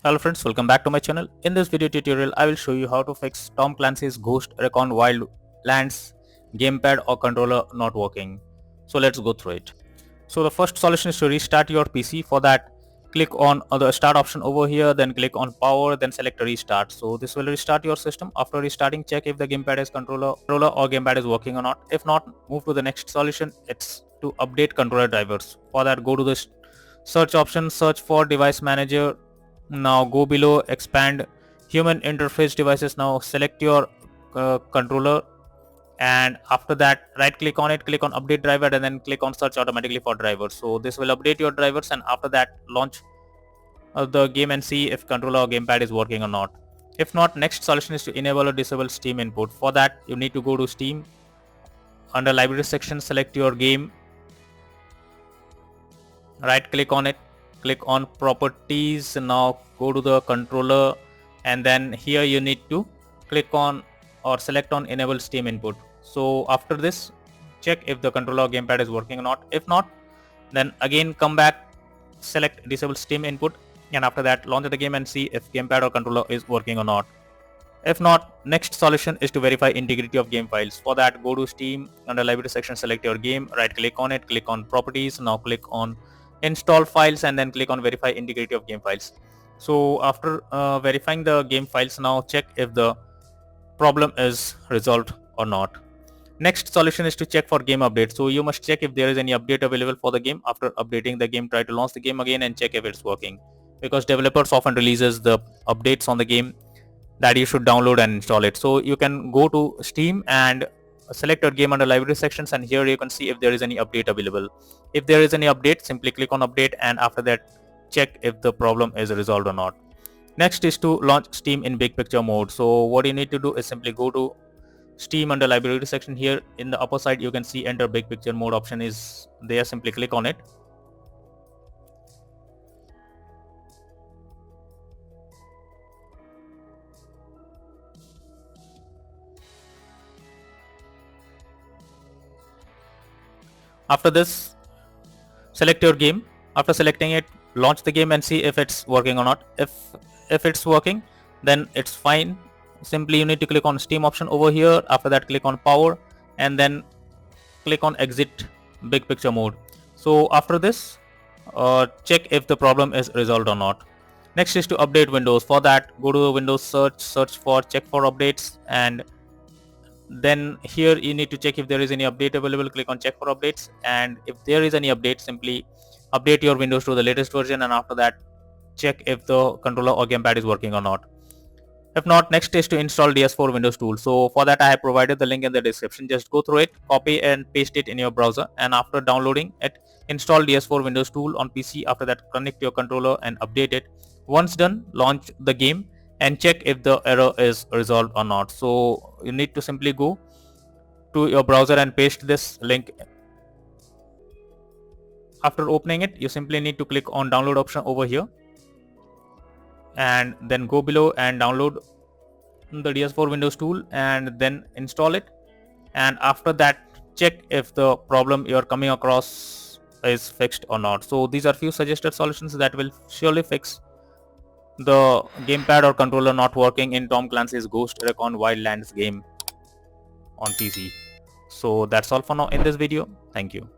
Hello friends, welcome back to my channel. In this video tutorial, I will show you how to fix Tom Clancy's Ghost Recon Wildlands gamepad or controller not working. So let's go through it. So the first solution is to restart your PC. For that, click on the start option over here, then click on power, then select restart. So this will restart your system. After restarting, check if the gamepad is controller or gamepad is working or not. If not, move to the next solution. It's to update controller drivers. For that, go to the search option, search for device manager. Now go below, expand human interface devices. Now select your controller, and after that right click on it, click on update driver, and then click on search automatically for drivers. So this will update your drivers, and after that launch the game and see if controller or gamepad is working or not. If not, next solution is to enable or disable Steam input. For that, you need to go to Steam. Under library section, select your game, right click on it, click on properties. Now go to the controller, and then here you need to click on or select on enable Steam input. So after this, check if the controller or gamepad is working or not. If not, then again come back, select disable Steam input, and after that launch the game and see if gamepad or controller is working or not. If not, next solution is to verify integrity of game files. For that, go to Steam, under library section, select your game, right click on it, click on properties. Now click on install files, and then click on verify integrity of game files. So after verifying the game files, now check if the problem is resolved or not. Next solution is to check for game updates. So you must check if there is any update available for the game. After updating the game, try to launch the game again and check if it's working, because developers often releases the updates on the game that you should download and install it. So you can go to Steam and select your game under library sections, and here you can see if there is any update available. If there is any update, simply click on update, and after that check if the problem is resolved or not. Next is to launch Steam in big picture mode. So what you need to do is simply go to Steam under library section. Here in the upper side you can see enter big picture mode option is there. Simply click on it. After this, select your game. After selecting it, launch the game and see if it's working or not. If it's working, then it's fine. Simply you need to click on Steam option over here. After that, click on power, and then click on exit big picture mode. So after this, check if the problem is resolved or not. Next is to update Windows. For that, go to the Windows search for check for updates, and then here you need to check if there is any update available. Click on check for updates, and if there is any update, simply update your Windows to the latest version, and after that check if the controller or gamepad is working or not. If not, next is to install DS4 Windows tool. So for that, I have provided the link in the description. Just go through it, copy and paste it in your browser, and after downloading it, install DS4 Windows tool on PC. After that, connect your controller and update it. Once done, launch the game and check if the error is resolved or not. So you need to simply go to your browser and paste this link. After opening it, you simply need to click on download option over here, and then go below and download the DS4 Windows tool and then install it. And after that, check if the problem you're coming across is fixed or not. So these are few suggested solutions that will surely fix the gamepad or controller not working in Tom Clancy's Ghost Recon Wildlands game on PC. So that's all for now in this video. Thank you.